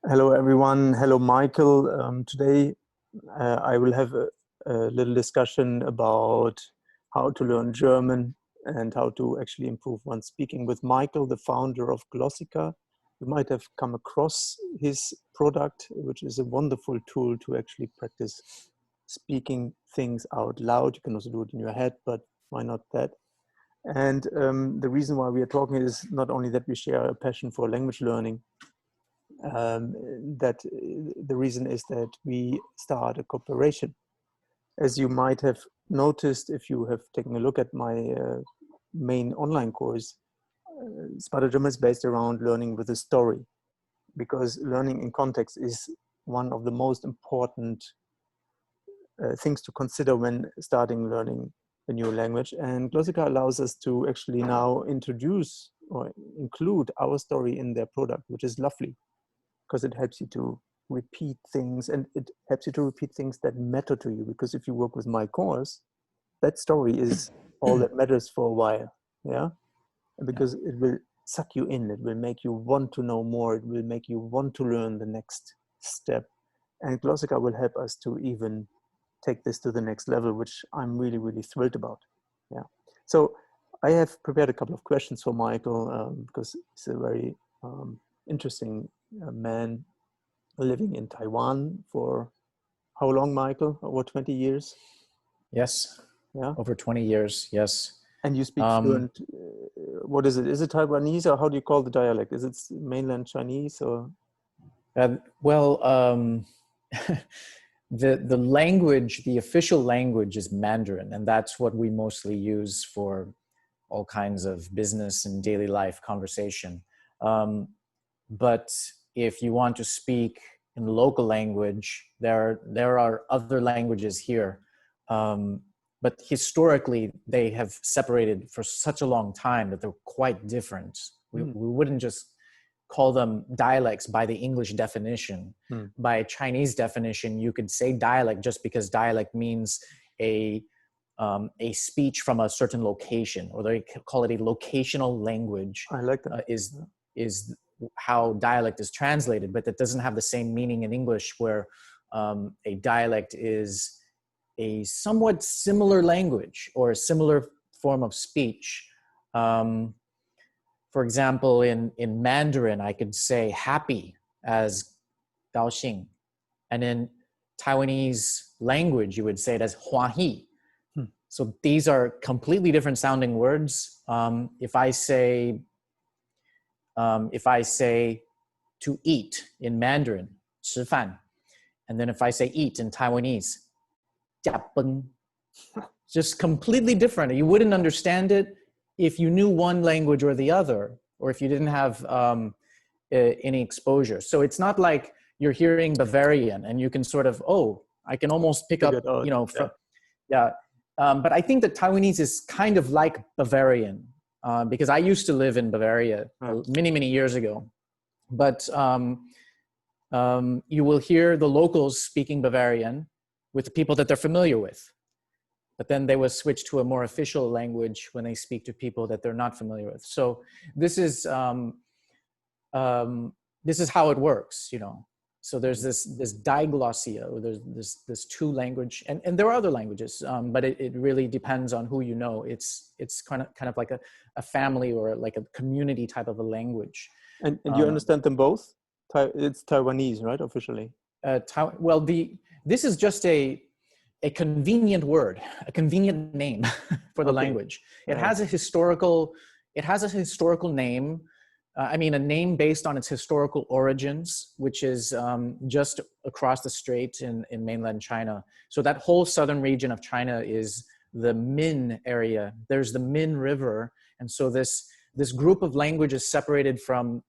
Hello, everyone. Hello, Michael. Today, I will have a little discussion about how to learn German and how to actually improve one's speaking with Michael, the founder of Glossika. You might have come across his product, which is a wonderful tool to actually practice speaking things out loud. You can also do it in your head, but why not that? And the reason why we are talking is not only that we share a passion for language learning, that the reason is that we start a cooperation. As you might have noticed, if you have taken a look at my main online course, smarterGerman is based around learning with a story, because learning in context is one of the most important things to consider when starting learning a new language. And Glossika allows us to actually now introduce or include our story in their product, which is lovely, because it helps you to repeat things, and it helps you to repeat things that matter to you. Because if you work with my course, that story is all that matters for a while. Yeah. Because it will suck you in. It will make you want to know more. It will make you want to learn the next step. And Glossika will help us to even take this to the next level, which I'm really, really thrilled about. Yeah. So I have prepared a couple of questions for Michael, because he's a very interesting man living in Taiwan for how long, Michael? Over 20 years? Yes. Yeah. Over 20 years. Yes. And you speak fluent, what is it? Is it Taiwanese, or how do you call the dialect? Is it mainland Chinese or? The language, the official language is Mandarin, and that's what we mostly use for all kinds of business and daily life conversation. But if you want to speak in the local language, there are other languages here. But historically, they have separated for such a long time that they're quite different. We wouldn't just call them dialects by the English definition. By Chinese definition, you could say dialect just because dialect means a speech from a certain location, or they call it a locational language. I like that. Is how dialect is translated, but that doesn't have the same meaning in English, where a dialect is a somewhat similar language or a similar form of speech. For example, in Mandarin, I could say happy as 高兴, and in Taiwanese language, you would say it as 欢喜. So these are completely different sounding words. If I say to eat in Mandarin, 吃饭, and then if I say eat in Taiwanese, 驾崩, just completely different. You wouldn't understand it if you knew one language or the other, or if you didn't have any exposure. So it's not like you're hearing Bavarian and you can sort of, I can almost pick up, but I think that Taiwanese is kind of like Bavarian, because I used to live in Bavaria many, many years ago. But you will hear the locals speaking Bavarian with the people that they're familiar with. But then they will switch to a more official language when they speak to people that they're not familiar with. So this is how it works, you know. So there's this diglossia, or there's this two language, and there are other languages, but it really depends on who you know. It's kind of like a family or like a community type of a language. And you understand them both? It's Taiwanese, right? Officially. This is just a convenient word, a convenient name for the language. It has a historical name. A name based on its historical origins, which is just across the strait in mainland China. So that whole southern region of China is the Min area. There's the Min River. And so this group of languages separated from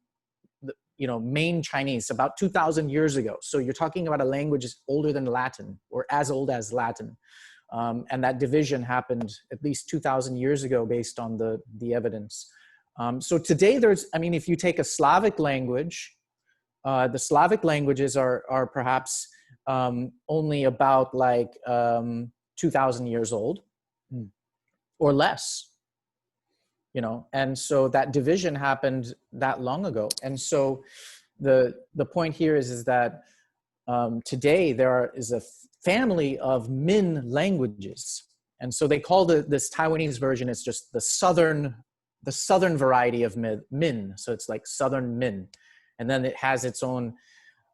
main Chinese about 2,000 years ago. So you're talking about a language older than Latin, or as old as Latin. And that division happened at least 2,000 years ago based on the evidence. So today if you take a Slavic language, the Slavic languages are perhaps only about 2,000 years old or less. And so that division happened that long ago. And so the point here is that today is a family of Min languages, and so they call this Taiwanese version is just the southern variety of Min. So it's like Southern Min, and then it has its own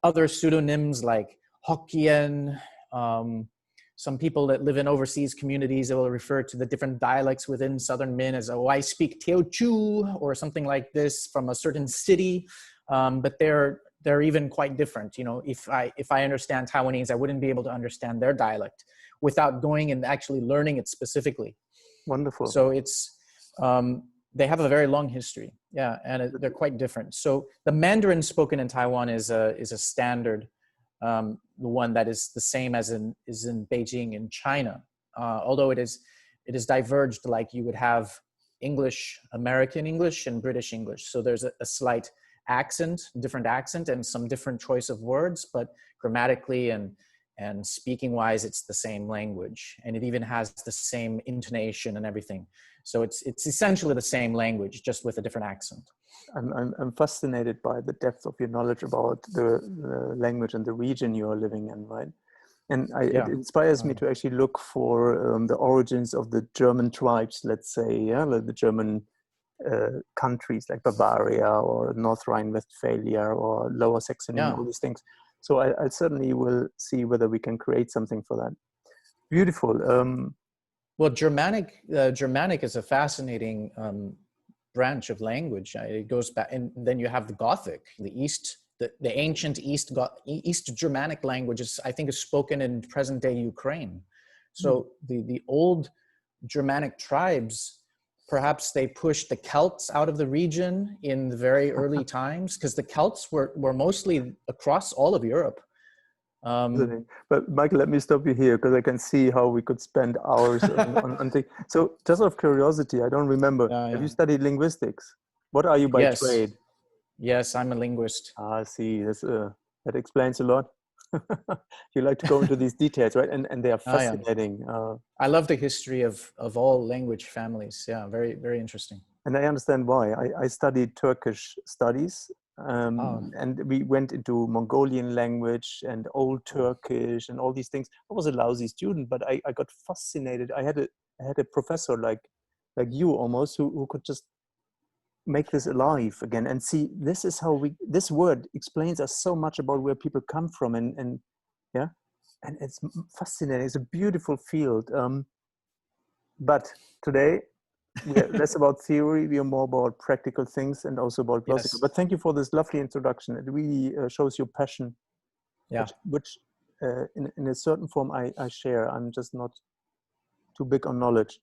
other pseudonyms like Hokkien. Some people that live in overseas communities, they will refer to the different dialects within Southern Min as, oh, I speak Teochew or something like this from a certain city. But they're even quite different. You know, if I understand Taiwanese, I wouldn't be able to understand their dialect without going and actually learning it specifically. Wonderful. So it's, they have a very long history. Yeah, and they're quite different. So the Mandarin spoken in Taiwan is a standard, the one that is the same as in Beijing in China. Although it is diverged, like you would have English, American English and British English. So there's a slight different accent and some different choice of words, but grammatically and speaking wise, it's the same language, and it even has the same intonation and everything. So it's essentially the same language, just with a different accent. I'm fascinated by the depth of your knowledge about the language and the region you are living in, right? And it inspires me to actually look for the origins of the German tribes, let's say, like the German countries like Bavaria or North Rhine-Westphalia or Lower Saxony, all these things. So I certainly will see whether we can create something for that. Beautiful. Well, Germanic is a fascinating branch of language. It goes back, and then you have the Gothic, the ancient East Germanic languages, I think, is spoken in present-day Ukraine. So the old Germanic tribes, perhaps they pushed the Celts out of the region in the very early times, because the Celts were mostly across all of Europe. But Michael, let me stop you here, because I can see how we could spend hours on things. So just out of curiosity, I don't remember, have you studied linguistics? What are you by trade? Yes, I'm a linguist. See, that explains a lot. You like to go into these details, right? And they are fascinating. I love the history of all language families. Yeah, very, very interesting. And I understand why. I studied Turkish studies, and we went into Mongolian language and Old Turkish and all these things. I was a lousy student, but I got fascinated. I had a professor like you almost, who could just make this alive again and see, this is how this word explains us so much about where people come from, and it's fascinating. It's a beautiful field. But today we are less about theory, we are more about practical things, and also about Glossika. But thank you for this lovely introduction. It really shows your passion, which in a certain form I share. I'm just not too big on knowledge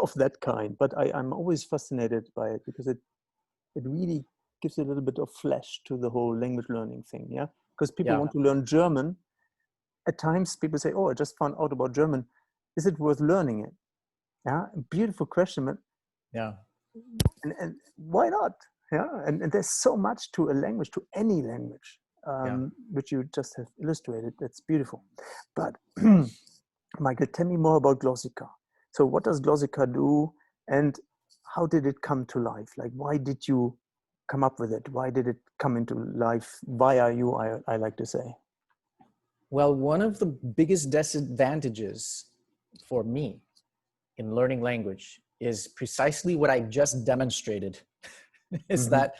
of that kind, but I'm always fascinated by it, because it really gives a little bit of flesh to the whole language learning thing. Because people want to learn German. At times people say, oh, I just found out about German, is it worth learning it? Beautiful question, but and why not? And there's so much to a language, to any language, which you just have illustrated. That's beautiful. But Michael, tell me more about Glossika. So what does Glossika do, and how did it come to life? Like, why did you come up with it? Why did it come into life via you, I like to say? Well, one of the biggest disadvantages for me in learning language is precisely what I just demonstrated, is that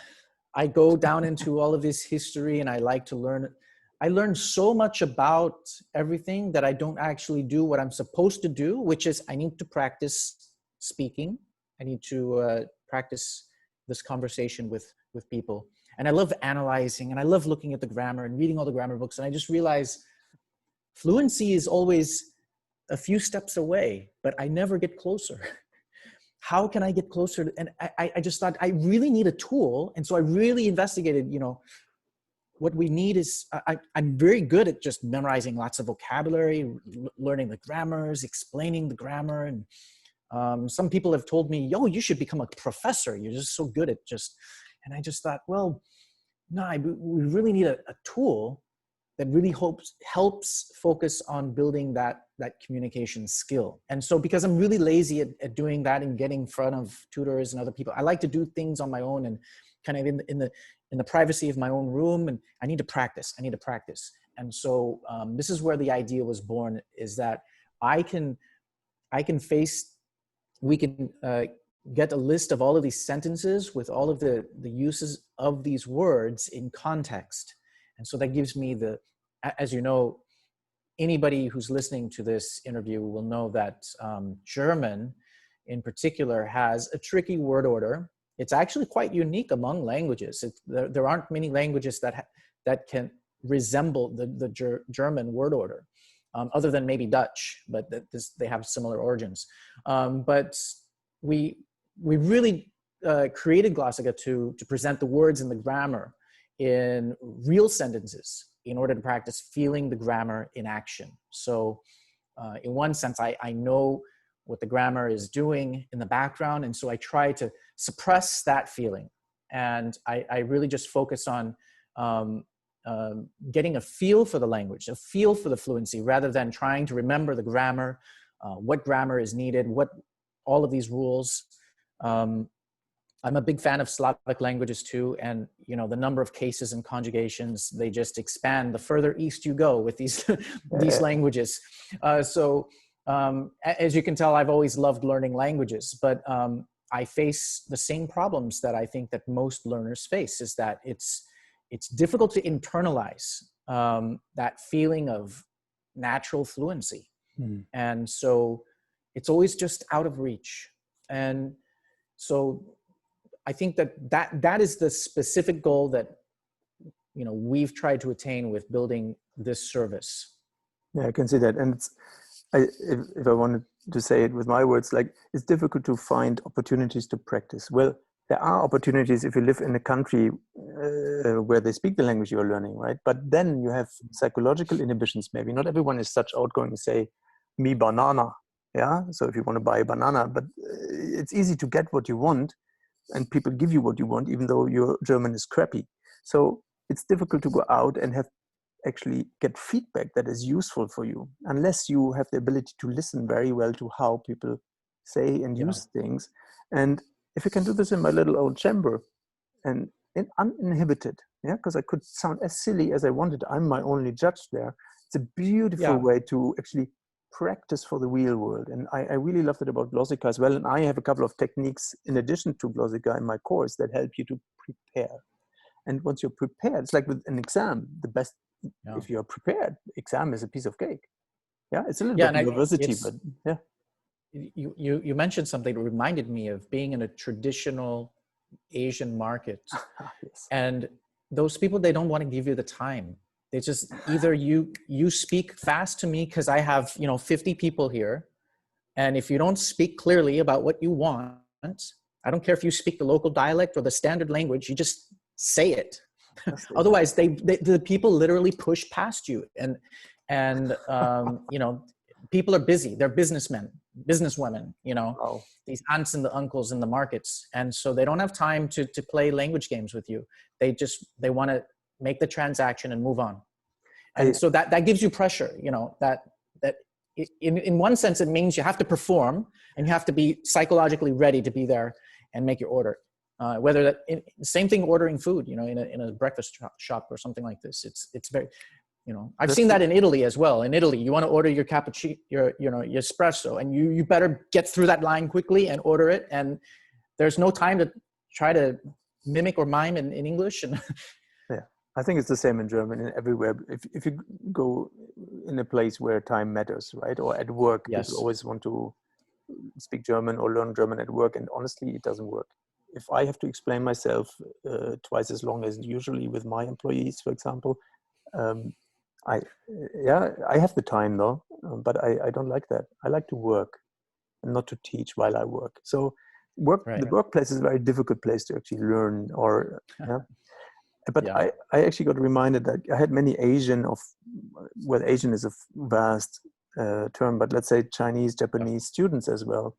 I go down into all of this history and I like to learn. I learn so much about everything that I don't actually do what I'm supposed to do, which is I need to practice speaking. I need to practice this conversation with people. And I love analyzing, and I love looking at the grammar and reading all the grammar books. And I just realize fluency is always a few steps away, but I never get closer. How can I get closer? And I just thought I really need a tool. And so I really investigated, what we need is, I'm very good at just memorizing lots of vocabulary, learning the grammars, explaining the grammar. And some people have told me, yo, you should become a professor. You're just so good at and I just thought, well, no, we really need a tool that really helps focus on building that communication skill. And so because I'm really lazy at doing that and getting in front of tutors and other people, I like to do things on my own and kind of in the privacy of my own room, and I need to practice. And so this is where the idea was born, is that we can get a list of all of these sentences with all of the uses of these words in context. And so that gives me as you know, anybody who's listening to this interview will know that German in particular has a tricky word order. It's actually quite unique among languages. There aren't many languages that can resemble the German word order, other than maybe Dutch, but they have similar origins. But we really created Glossika to present the words and the grammar in real sentences in order to practice feeling the grammar in action. So in one sense, I know what the grammar is doing in the background, and so I try to suppress that feeling. And I really just focus on getting a feel for the language, a feel for the fluency, rather than trying to remember the grammar, what grammar is needed, what all of these rules. I'm a big fan of Slavic languages too, and you know, the number of cases and conjugations, they just expand the further east you go with these these languages. So as you can tell, I've always loved learning languages, but I face the same problems that I think that most learners face, is that it's difficult to internalize that feeling of natural fluency. And so it's always just out of reach. And so I think that is the specific goal that, you know, we've tried to attain with building this service. Yeah, I can see that. And if I wanted to say it with my words, like, it's difficult to find opportunities to practice. Well, there are opportunities if you live in a country where they speak the language you're learning, right? But then you have psychological inhibitions. Maybe not everyone is such outgoing, say, me banana. Yeah. So if you want to buy a banana, but it's easy to get what you want, and people give you what you want, even though your German is crappy. So it's difficult to go out and actually get feedback that is useful for you, unless you have the ability to listen very well to how people say and use things. And if you can do this in my little old chamber and uninhibited, yeah, because I could sound as silly as I wanted. I'm my only judge there. It's a beautiful way to actually practice for the real world. And I really loved it about Glossika as well. And I have a couple of techniques in addition to Glossika in my course that help you to prepare. And once you're prepared, it's like with an exam, the best, if you're prepared, exam is a piece of cake. Yeah, it's a little bit university, but yeah. You mentioned something that reminded me of being in a traditional Asian market. Yes. And those people, they don't want to give you the time. They just, either you speak fast to me because I have, 50 people here. And if you don't speak clearly about what you want, I don't care if you speak the local dialect or the standard language, you just say it. Otherwise, the people literally push past you. And people are busy. They're businessmen, businesswomen, these aunts and the uncles in the markets. And so they don't have time to play language games with you. They want to make the transaction and move on. And so that gives you pressure, that in one sense, it means you have to perform and you have to be psychologically ready to be there and make your order. Same thing ordering food, in a breakfast shop or something like this. It's very, I've seen that in Italy as well. In Italy, you want to order your cappuccino, your espresso, and you better get through that line quickly and order it. And there's no time to try to mimic or mime in English. And yeah, I think it's the same in German and everywhere. If you go in a place where time matters, right? Or at work, people always want to speak German or learn German at work. And honestly, it doesn't work. If I have to explain myself twice as long as usually with my employees, for example, I have the time though, but I don't like that. I like to work and not to teach while I work. So the workplace is a very difficult place to actually learn But I actually got reminded that I had many Asian Asian is a vast term, but let's say Chinese, Japanese students as well.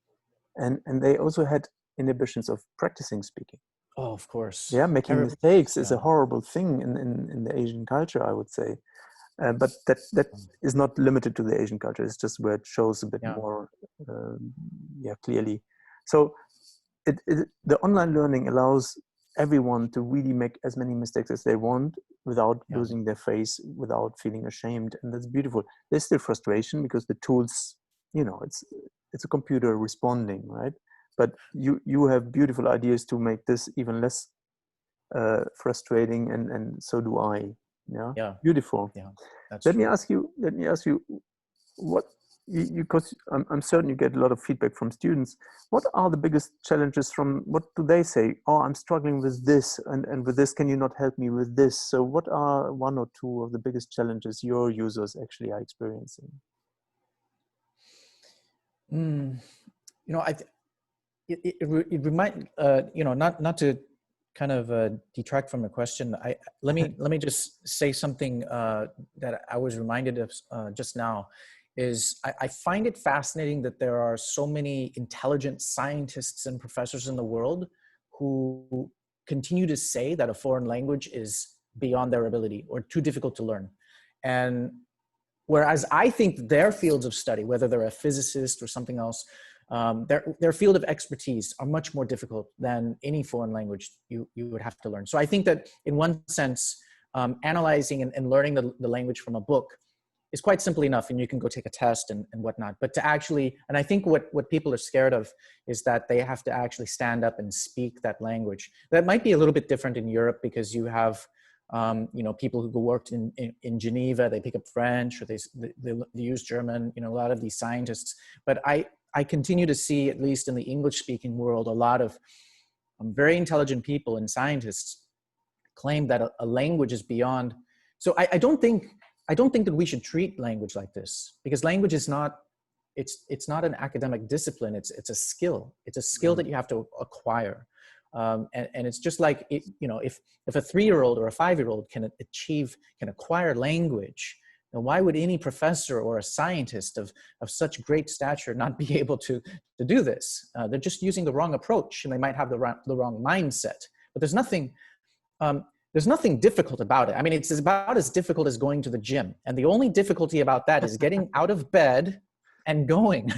And they also had inhibitions of practicing speaking. Oh, of course. Yeah, making mistakes is a horrible thing in the Asian culture, I would say. But that is not limited to the Asian culture. It's just where it shows a bit more clearly. So the online learning allows everyone to really make as many mistakes as they want without Yeah. losing their face, without feeling ashamed. And that's beautiful. There's still frustration because the tools, you know, it's a computer responding, right? But you have beautiful ideas to make this even less frustrating, and so do I. Yeah, Yeah. beautiful. Yeah. That's Let true. me ask you. What because I'm certain you get a lot of feedback from students. What are the biggest challenges from, what do they say? Oh, I'm struggling with this, and with this, can you not help me with this? So what are one or two of the biggest challenges your users actually are experiencing? You know, it remind you know, not to kind of detract from the question. Let me just say something that I was reminded of just now. Is I find it fascinating that there are so many intelligent scientists and professors in the world who continue to say that a foreign language is beyond their ability or too difficult to learn. And whereas I think their fields of study, whether they're a physicist or something else, their field of expertise are much more difficult than any foreign language you would have to learn. So I think that in one sense, analyzing and learning the language from a book is quite simple enough, and you can go take a test and whatnot. But to actually, and I think what people are scared of is that they have to actually stand up and speak that language. That might be a little bit different in Europe because you have you know, people who worked in Geneva, they pick up French, or they use German, you know, a lot of these scientists. But I continue to see, at least in the English speaking world, a lot of very intelligent people and scientists claim that a language is beyond. So I don't think that we should treat language like this, because language is not, it's not an academic discipline. It's a skill. It's a skill that you have to acquire. And it's just like, you know, if a 3-year-old or a 5-year-old can acquire language, then why would any professor or a scientist of such great stature not be able to do this? They're just using the wrong approach, and they might have the wrong mindset. But there's nothing difficult about it. I mean, it's about as difficult as going to the gym. And the only difficulty about that is getting out of bed and going.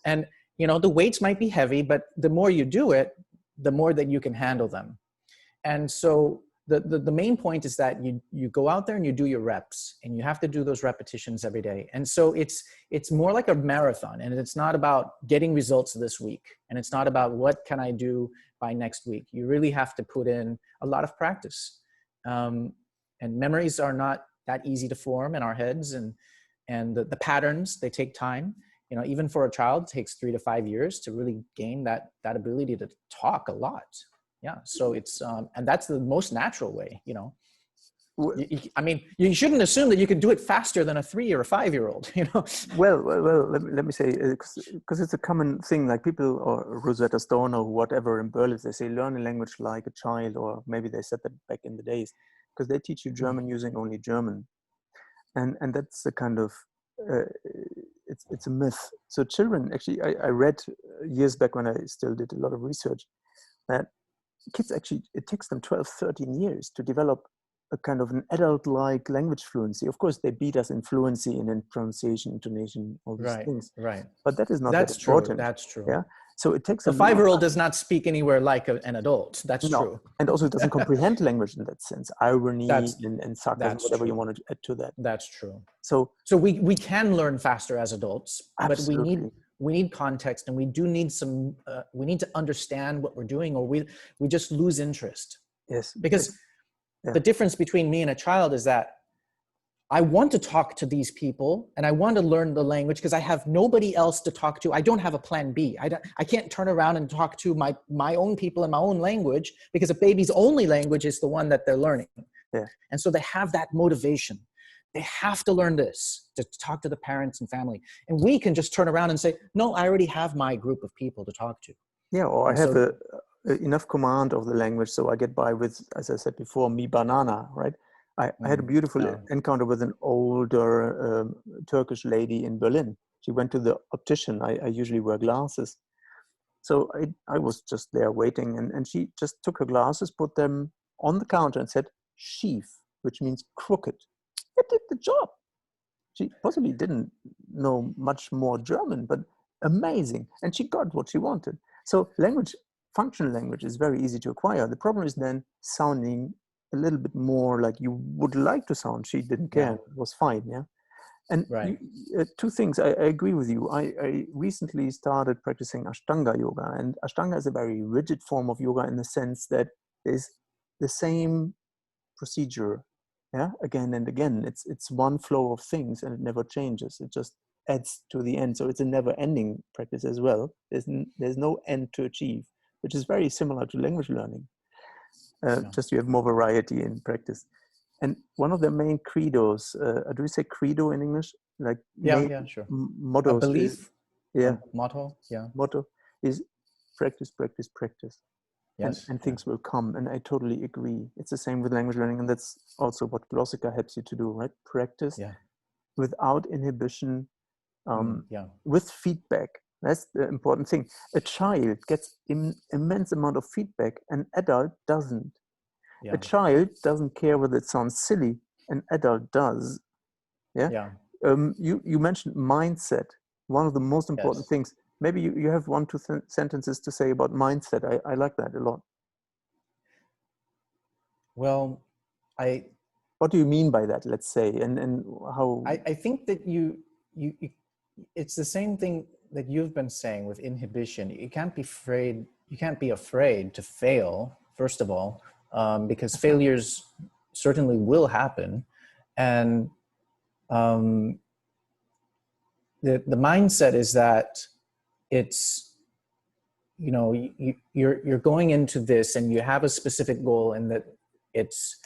And, you know, the weights might be heavy, but the more you do it, the more that you can handle them. And so the main point is that you go out there and you do your reps, and you have to do those repetitions every day. And so it's more like a marathon, and it's not about getting results this week. And it's not about what can I do by next week. You really have to put in a lot of practice. And memories are not that easy to form in our heads, and the patterns, they take time. You know, even for a child, it takes 3 to 5 years to really gain that ability to talk a lot. Yeah. So it's, and that's the most natural way, you know. I mean, you shouldn't assume that you can do it faster than a 3 or a 5-year-old, you know. Well, let me say, because it's a common thing, like people, or Rosetta Stone or whatever in Berlin, they say learn a language like a child, or maybe they said that back in the days, because they teach you German using only German. And that's a kind of, it's a myth. So children, actually, I read years back when I still did a lot of research, that kids actually, it takes them 12, 13 years to develop a kind of an adult-like language fluency. Of course, they beat us in fluency and in pronunciation, intonation, all these things. Right. But that is not That's that true. important. That's true. Yeah. So it takes A a long 5-year-old time. does not speak anywhere like an adult. That's true. And also it doesn't comprehend language in that sense. Irony and sarcasm, whatever you true. want to add to that. That's true. So we can learn faster as adults, absolutely. but we need context, and we do need some, we need to understand what we're doing, or we just lose interest. Yes. Because the difference between me and a child is that I want to talk to these people, and I want to learn the language because I have nobody else to talk to. I don't have a plan B. I can't turn around and talk to my own people in my own language, because a baby's only language is the one that they're learning. Yeah. And so they have that motivation. They have to learn this to talk to the parents and family. And we can just turn around and say, no, I already have my group of people to talk to. Yeah, or And I have enough command of the language, so I get by with, as I said before, me banana, right? I had a beautiful encounter with an older Turkish lady in Berlin. She went to the optician. I usually wear glasses. So I was just there waiting, and she just took her glasses, put them on the counter and said, schief, which means crooked. It did the job. She possibly didn't know much more German, but amazing. And she got what she wanted. So language functional language is very easy to acquire. The problem is then sounding a little bit more like you would like to sound. She didn't care. It was fine. Yeah. And Right. two things, I agree with you. I recently started practicing Ashtanga yoga, and Ashtanga is a very rigid form of yoga in the sense that is the same procedure, yeah, again and again. It's one flow of things, and it never changes. It just adds to the end. So it's a never-ending practice as well. There's no end to achieve, which is very similar to language learning. Just you have more variety in practice. And one of the main credos, do we say credo in English? Like Sure. A mottos. belief, Yeah. motto, Motto is practice, practice, practice. Yes. And things will come. And I totally agree. It's the same with language learning. And that's also what Glossika helps you to do, right? Practice without inhibition, with feedback. That's the important thing. A child gets immense amount of feedback. An adult doesn't. A child doesn't care whether it sounds silly. An adult does. Yeah. You mentioned mindset. One of the most important things. Maybe you have 1-2 sentences to say about mindset. I like that a lot. Well, what do you mean by that? Let's say, and how? I think that you it's the same thing that you've been saying with inhibition. You can't be afraid. You can't be afraid to fail. First of all, because failures certainly will happen, and the mindset is that it's, you know, you're going into this and you have a specific goal, and that it's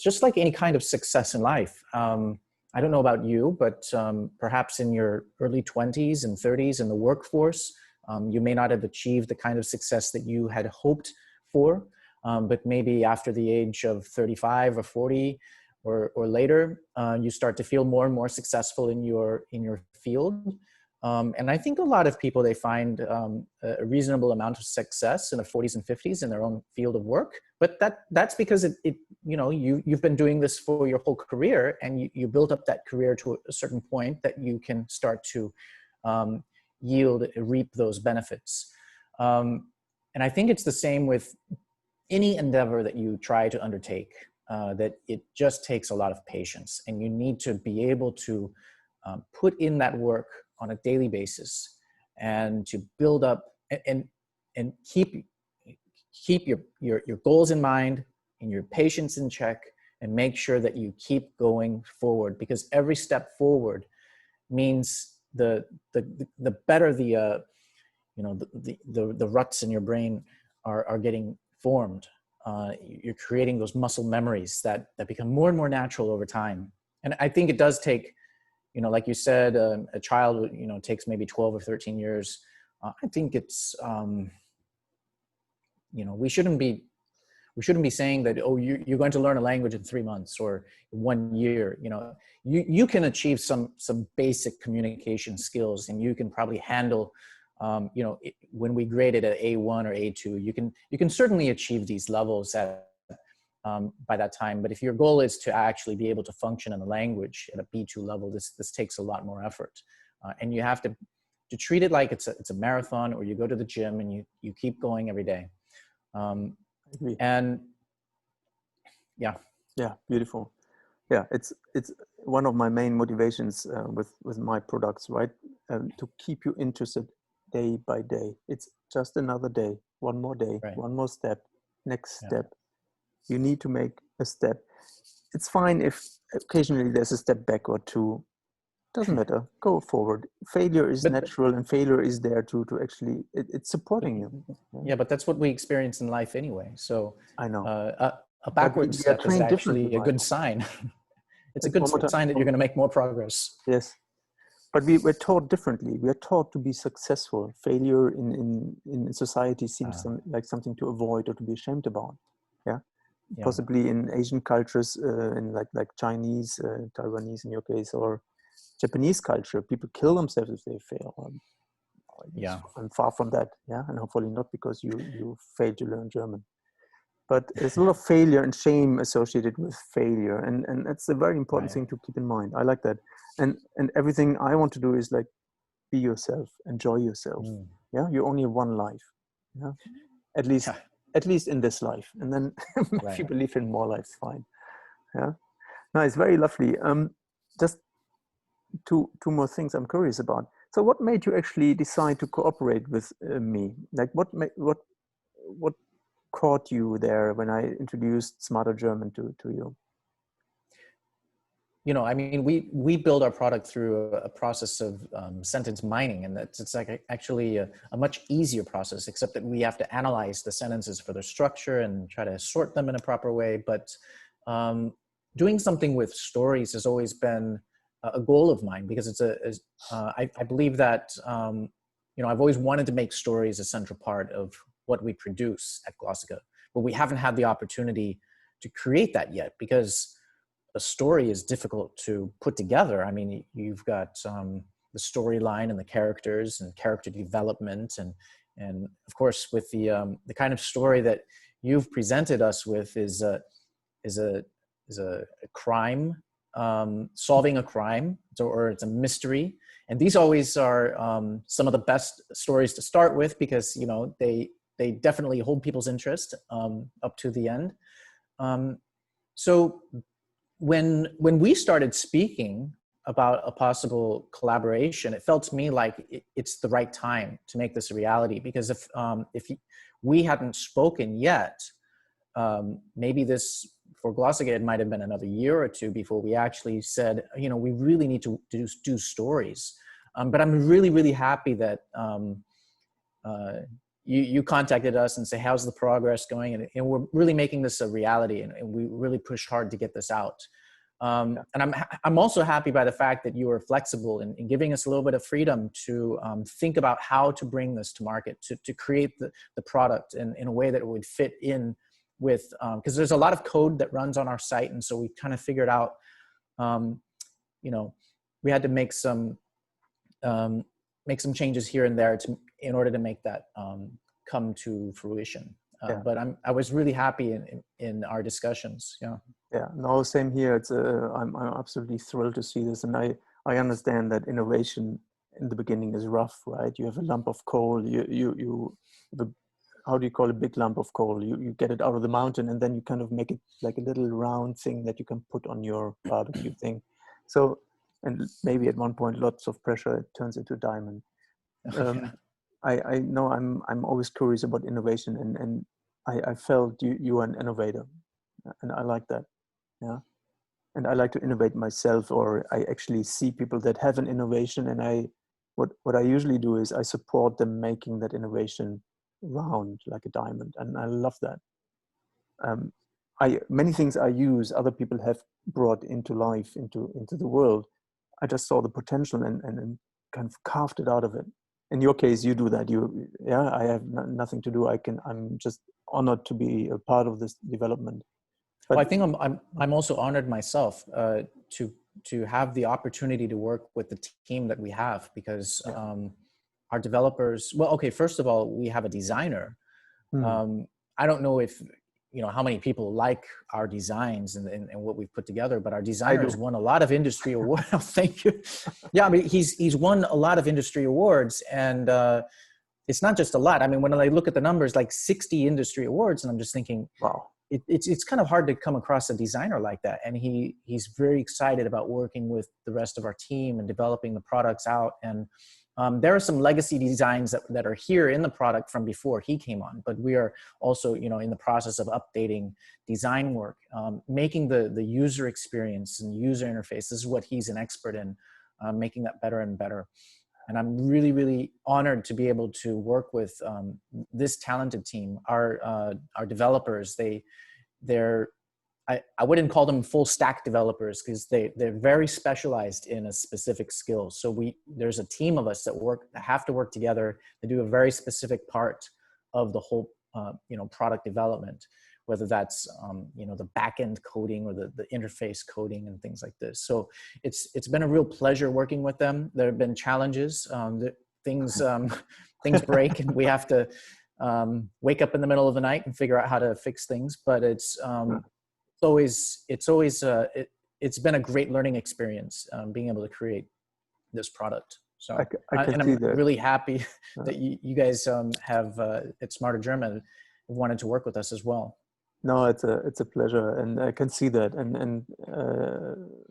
just like any kind of success in life. I don't know about you, but perhaps in your early 20s and 30s in the workforce, you may not have achieved the kind of success that you had hoped for, but maybe after the age of 35 or 40 or later, you start to feel more and more successful in your field. And I think a lot of people, they find a reasonable amount of success in their 40s and 50s in their own field of work. But that's because it you know, you've been doing this for your whole career, and you built up that career to a certain point that you can start to reap those benefits. And I think it's the same with any endeavor that you try to undertake, that it just takes a lot of patience, and you need to be able to put in that work on a daily basis, and to build up and keep your goals in mind and your patience in check, and make sure that you keep going forward, because every step forward means the better the you know, the ruts in your brain are getting formed. You're creating those muscle memories that become more and more natural over time. And I think it does take, you know, like you said, a child, you know, takes maybe 12 or 13 years. I think it's, you know, we shouldn't be saying that, oh, you're going to learn a language in 3 months or 1 year. You know, you can achieve some basic communication skills, and you can probably handle, you know, when we grade it at A1 or A2, you can certainly achieve these levels at by that time. But if your goal is to actually be able to function in the language at a B2 level, this takes a lot more effort, and you have to treat it like it's a marathon, or you go to the gym and you keep going every day. And yeah, beautiful. Yeah, it's one of my main motivations with my products, right? To keep you interested day by day. It's just another day, one more day, one more step, next step. You need to make a step. It's fine if occasionally there's a step back or two. Doesn't matter. Go forward. Failure is natural, and failure is there to actually, it's supporting you. Yeah, but that's what we experience in life anyway. So I know. A backward step is actually a good sign. It's a good sign that you're going to make more progress. Yes. But we're taught differently. We are taught to be successful. Failure in society seems like something to avoid or to be ashamed about. Yeah. Possibly in Asian cultures, in like Chinese, Taiwanese in your case, or Japanese culture, people kill themselves if they fail. I'm far from that. Yeah. And hopefully not because you failed to learn German. But there's a lot of failure and shame associated with failure. And that's a very important thing to keep in mind. I like that. And everything I want to do is like, be yourself, enjoy yourself. Yeah, you only have one life. Yeah, at least Yeah, at least in this life, and then if you right. believe in more lives, fine. Yeah, no, it's very lovely. Just two more things I'm curious about. So, what made you actually decide to cooperate with me? Like, what caught you there when I introduced Smarter German to you? You know, I mean, we build our product through a process of sentence mining, and it's like actually a much easier process, except that we have to analyze the sentences for their structure and try to sort them in a proper way. But um, doing something with stories has always been a goal of mine, because I believe that you know, I've always wanted to make stories a central part of what we produce at Glossika, but we haven't had the opportunity to create that yet, because a story is difficult to put together. I mean, you've got the storyline and the characters and character development, and of course, with the kind of story that you've presented us with is a a crime, solving a crime, or it's a mystery, and these always are some of the best stories to start with, because you know they definitely hold people's interest up to the end. Um, so when we started speaking about a possible collaboration, it felt to me like it's the right time to make this a reality, because if we hadn't spoken yet, maybe this, for Glossika, it might have been another year or two before we actually said, you know, we really need to do stories. But I'm really, really happy that you contacted us and say, how's the progress going? And we're really making this a reality, and we really pushed hard to get this out. And I'm also happy by the fact that you were flexible in giving us a little bit of freedom to think about how to bring this to market, to create the product in a way that it would fit in with, because there's a lot of code that runs on our site. And so we kind of figured out, you know, we had to make some changes here and there in order to make that come to fruition. But I was really happy in our discussions. Yeah. Yeah, no, same here. I'm absolutely thrilled to see this, and I understand that innovation in the beginning is rough, right? You have a lump of coal. How do you call a big lump of coal? You get it out of the mountain, and then you kind of make it like a little round thing that you can put on your barbecue thing. So, and maybe at one point, lots of pressure, it turns into diamond. Yeah. I know I'm always curious about innovation, and I felt you are an innovator, and I like that. Yeah, and I like to innovate myself, or I actually see people that have an innovation, and what I usually do is I support them making that innovation round like a diamond, and I love that. Many things I use, other people have brought into life, into the world. I just saw the potential and kind of carved it out of it. In your case, you do that. I have nothing to do. I'm just honored to be a part of this development. But Well, I think I'm also honored myself to have the opportunity to work with the team that we have, because our developers. Well, okay, first of all, we have a designer. I don't know if you know how many people like our designs and what we've put together, but our designer has won a lot of industry awards. Oh, thank you. Yeah, I mean he's won a lot of industry awards, and it's not just a lot. I mean, when I look at the numbers, like 60 industry awards, and I'm just thinking, wow. It's kind of hard to come across a designer like that. And he's very excited about working with the rest of our team and developing the products out. And there are some legacy designs that are here in the product from before he came on, but we are also, you know, in the process of updating design work, making the user experience and user interface. This is what he's an expert in, making that better and better. And I'm really, really honored to be able to work with this talented team. Our developers, I wouldn't call them full stack developers, because they're very specialized in a specific skill. So there's a team of us that have to work together to do a very specific part of the whole you know, product development, whether that's you know, the back-end coding or the interface coding and things like this. So it's been a real pleasure working with them. There have been challenges, things break, and we have to wake up in the middle of the night and figure out how to fix things. But it's been a great learning experience, being able to create this product. So, I can and see I'm that. really happy that you guys have at smarterGerman wanted to work with us as well. No, it's a pleasure, and I can see that. And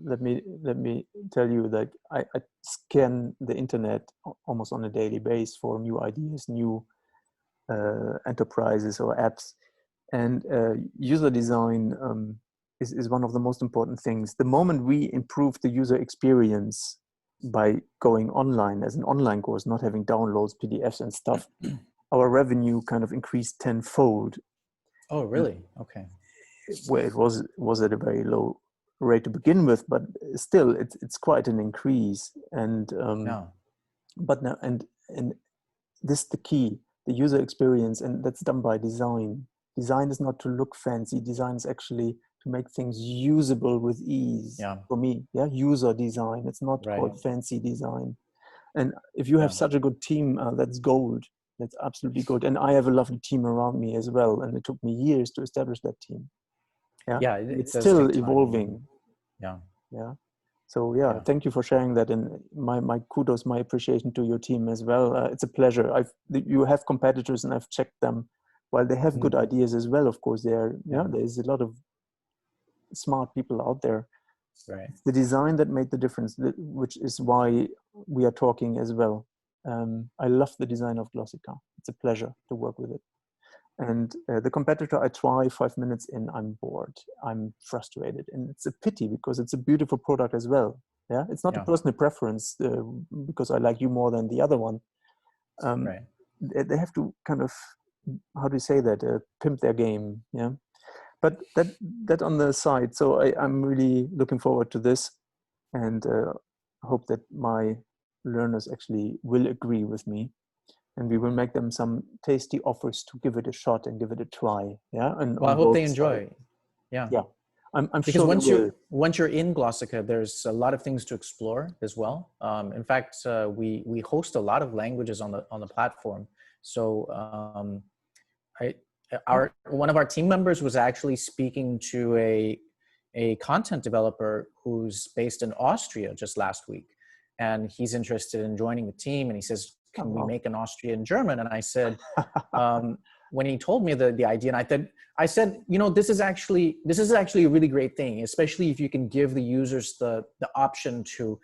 let me tell you that I scan the internet almost on a daily basis for new ideas, new enterprises or apps, and user design is one of the most important things. The moment we improve the user experience by going online as an online course, not having downloads, PDFs, and stuff, our revenue kind of increased tenfold. Oh, really? Okay. Where it was at a very low rate to begin with, but still it's quite an increase. And No. but now and this is the key, the user experience, and that's done by design. Design is not to look fancy. Design is actually to make things usable with ease. Yeah. For me, yeah, user design. It's not Right. called fancy design. And if you have Yeah. such a good team, that's gold. That's absolutely gold. And I have a lovely team around me as well. And it took me years to establish that team. Yeah, Yeah. and it's It does take still time. evolving. Yeah. Yeah. So yeah, Yeah. thank you for sharing that, and my kudos, my appreciation to your team as well. It's a pleasure. You have competitors, and I've checked them. While they have good ideas as well, of course, there's a lot of smart people out there. Right. It's the design that made the difference, which is why we are talking as well. I love the design of Glossika. It's a pleasure to work with it. And the competitor, I try 5 minutes in, I'm bored, I'm frustrated. And it's a pity because it's a beautiful product as well. Yeah, it's not a Yeah. personal preference because I like you more than the other one. Right. They have to kind of, how do you say that, pimp their game. Yeah, but that on the side. So I'm really looking forward to this, and hope that my learners actually will agree with me. And we will make them some tasty offers to give it a shot and give it a try. Yeah, and Well, I on hope both they sides. enjoy. Yeah. Yeah, I'm Because sure they will. once you're in Glossika, there's a lot of things to explore as well. In fact, we host a lot of languages on the platform. So I our one of our team members was actually speaking to a content developer who's based in Austria just last week, and he's interested in joining the team. And he says, "Can we make an Austrian German?" And I said, when he told me the idea, and I said, you know, this is actually a really great thing, especially if you can give the users the option to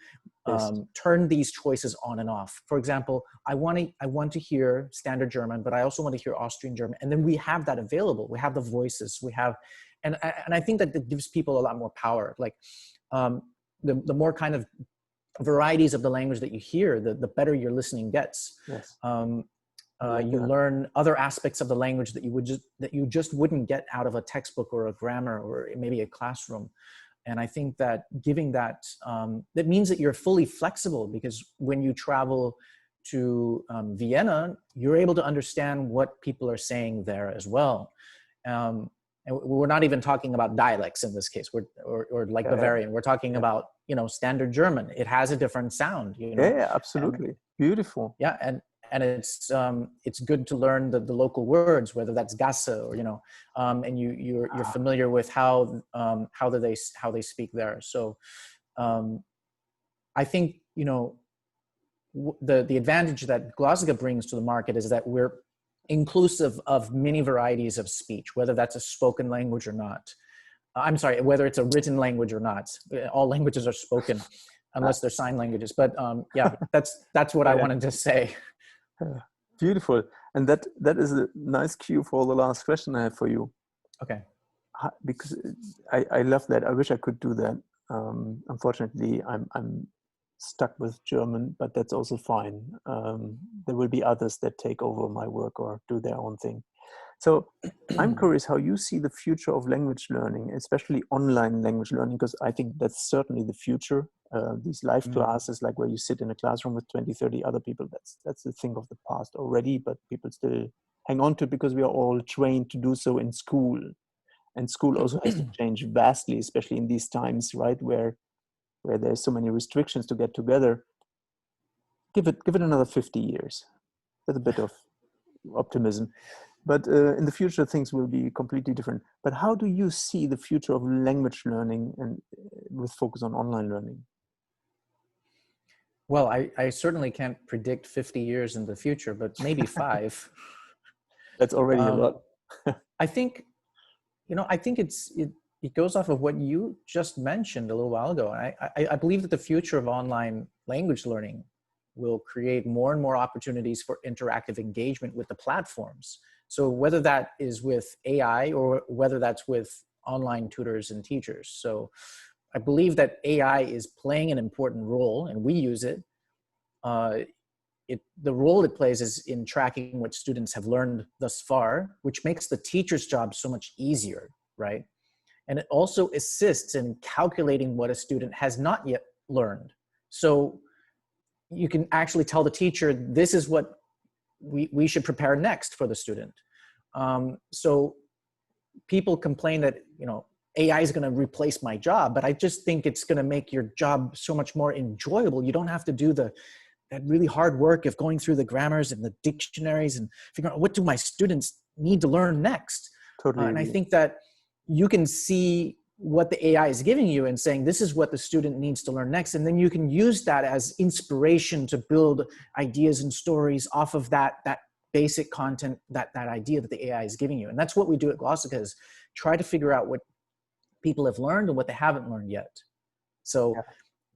turn these choices on and off. For example, I want to hear standard German, but I also want to hear Austrian German, and then we have that available. We have the voices. We have, and I think that gives people a lot more power. Like the more kind of varieties of the language that you hear, the better your listening gets. Yes. You learn other aspects of the language that you just wouldn't get out of a textbook or a grammar or maybe a classroom. And I think that giving that, that means that you're fully flexible, because when you travel to Vienna, you're able to understand what people are saying there as well. And we're not even talking about dialects in this case, or like Bavarian. We're talking about, you know, standard German. It has a different sound, you know. Yeah, absolutely. Beautiful. Yeah, and it's good to learn the local words, whether that's Gasse or, you know, and you're familiar with how they speak there. So I think, you know, the advantage that Glossika brings to the market is that we're inclusive of many varieties of speech, whether that's a spoken language or not. I'm sorry, whether it's a written language or not. All languages are spoken unless they're sign languages. But yeah, that's what I wanted to say. Beautiful. And that is a nice cue for the last question I have for you. Okay. Because I love that. I wish I could do that. Unfortunately, I'm stuck with German, but that's also fine. There will be others that take over my work or do their own thing. So I'm curious how you see the future of language learning, especially online language learning, because I think that's certainly the future. These live classes, like where you sit in a classroom with 20, 30 other people, that's the thing of the past already, but people still hang on to it because we are all trained to do so in school. And school also has to change vastly, especially in these times, right, where there's so many restrictions to get together. Give it another 50 years with a bit of optimism. But in the future, things will be completely different. But how do you see the future of language learning and with focus on online learning? Well, I certainly can't predict 50 years in the future, but maybe 5. That's already a lot. I think, I think it goes off of what you just mentioned a little while ago. I believe that the future of online language learning will create more and more opportunities for interactive engagement with the platforms. So whether that is with AI or whether that's with online tutors and teachers. So I believe that AI is playing an important role, and we use it. The role it plays is in tracking what students have learned thus far, which makes the teacher's job so much easier, right? And it also assists in calculating what a student has not yet learned. So you can actually tell the teacher, this is what we should prepare next for the student. So people complain that, AI is going to replace my job, but I just think it's going to make your job so much more enjoyable. You don't have to do that really hard work of going through the grammars and the dictionaries and figuring out what do my students need to learn next. Totally. And I think that you can see what the AI is giving you and saying, this is what the student needs to learn next. And then you can use that as inspiration to build ideas and stories off of that basic content, that idea that the AI is giving you. And that's what we do at Glossika, is try to figure out what people have learned and what they haven't learned yet. So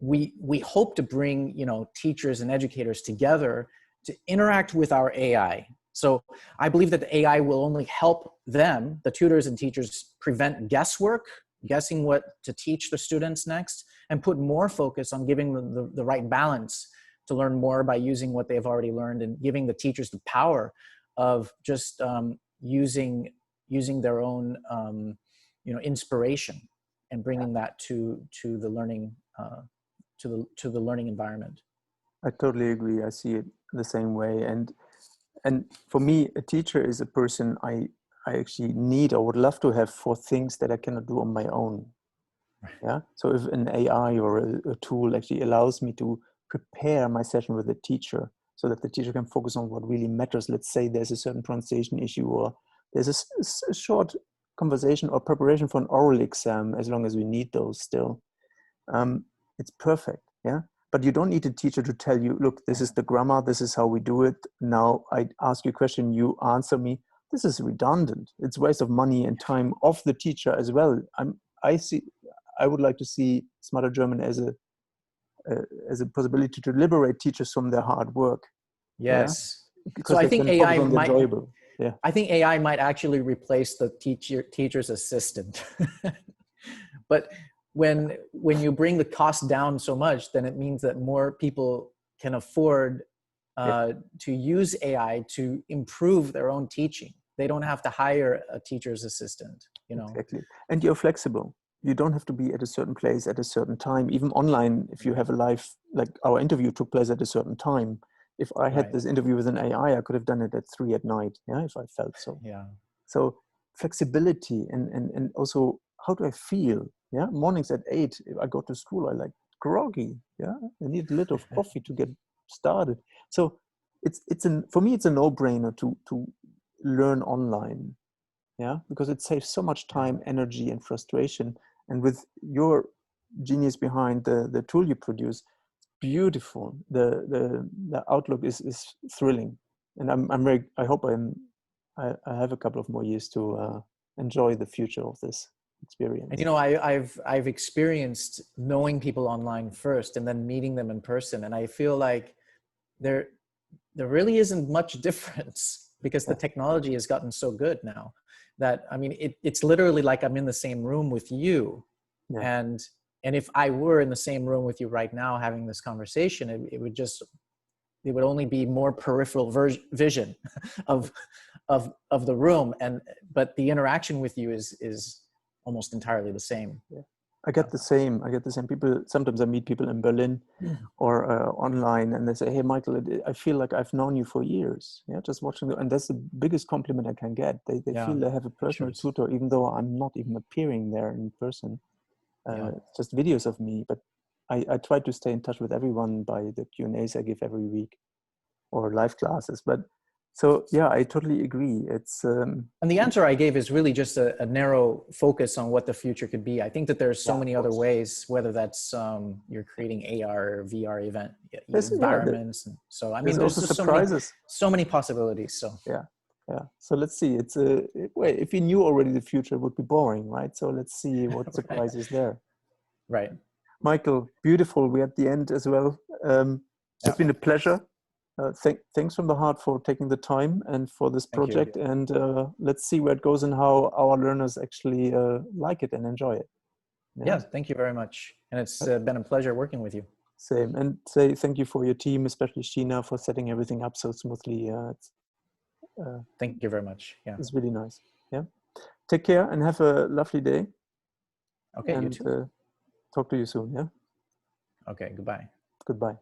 we hope to bring, teachers and educators together to interact with our AI. So I believe that the AI will only help them, the tutors and teachers, prevent guesswork, guessing what to teach the students next, and put more focus on giving them the right balance to learn more by using what they've already learned, and giving the teachers the power of just using their own inspiration and bringing that to the learning to the learning environment. I totally agree. I see it the same way. And for me, a teacher is a person I actually need or would love to have for things that I cannot do on my own. Yeah. So if an AI or a tool actually allows me to prepare my session with the teacher so that the teacher can focus on what really matters. Let's say there's a certain pronunciation issue, or there's a short conversation or preparation for an oral exam, as long as we need those still. It's perfect. Yeah. But you don't need a teacher to tell you, look, this is the grammar, this is how we do it. Now I ask you a question, you answer me. This is redundant. It's waste of money and time of the teacher as well. I would like to see smarterGerman as a possibility to liberate teachers from their hard work. Yes. Yeah? Because so I think AI might. enjoyable. Yeah. I think AI might actually replace the teacher's assistant. But when you bring the cost down so much, then it means that more people can afford to use AI to improve their own teaching. They don't have to hire a teacher's assistant, Exactly. And you're flexible. You don't have to be at a certain place at a certain time. Even online, if you have a live, like our interview took place at a certain time. If I had this interview with an AI, I could have done it at 3 at night. Yeah, if I felt so. Yeah. So flexibility and also, how do I feel? Yeah, mornings at 8, if I go to school, I like groggy. Yeah, I need a little of coffee to get started. So for me, it's a no-brainer to learn online. Yeah, because it saves so much time, energy, and frustration. And with your genius behind the tool you produce, beautiful. The outlook is thrilling, and I hope I have a couple of more years to enjoy the future of this experience. And I've experienced knowing people online first and then meeting them in person, and I feel like there really isn't much difference, because the technology has gotten so good now that, I mean, it's literally like I'm in the same room with you. Yeah. And if I were in the same room with you right now having this conversation, it would only be more peripheral vision of the room, but the interaction with you is almost entirely the same. Yeah. I get the same people. Sometimes I meet people in Berlin or online, and they say, "Hey, Michael, I feel like I've known you for years." Yeah, just watching and that's the biggest compliment I can get. They feel they have a personal tutor, even though I'm not even appearing there in person. Just videos of me, but I try to stay in touch with everyone by the Q&As I give every week or live classes. But So yeah, I totally agree. It's And the answer I gave is really just a narrow focus on what the future could be. I think that there's so many other ways, whether that's you're creating AR or VR event environments. And so I mean, there's just so many possibilities. So yeah. So let's see. It's if we knew already the future, it would be boring, right? So let's see what surprise is there. Right. Michael, beautiful. We're at the end as well. It's been a pleasure. Thanks from the heart for taking the time and for this project. And let's see where it goes and how our learners actually like it and enjoy it. Yeah, thank you very much. And it's been a pleasure working with you. Same. And say thank you for your team, especially Sheena, for setting everything up so smoothly. Thank you very much. Yeah. It's really nice. Yeah. Take care and have a lovely day. Okay, and, you too. Talk to you soon. Yeah. Okay, goodbye. Goodbye.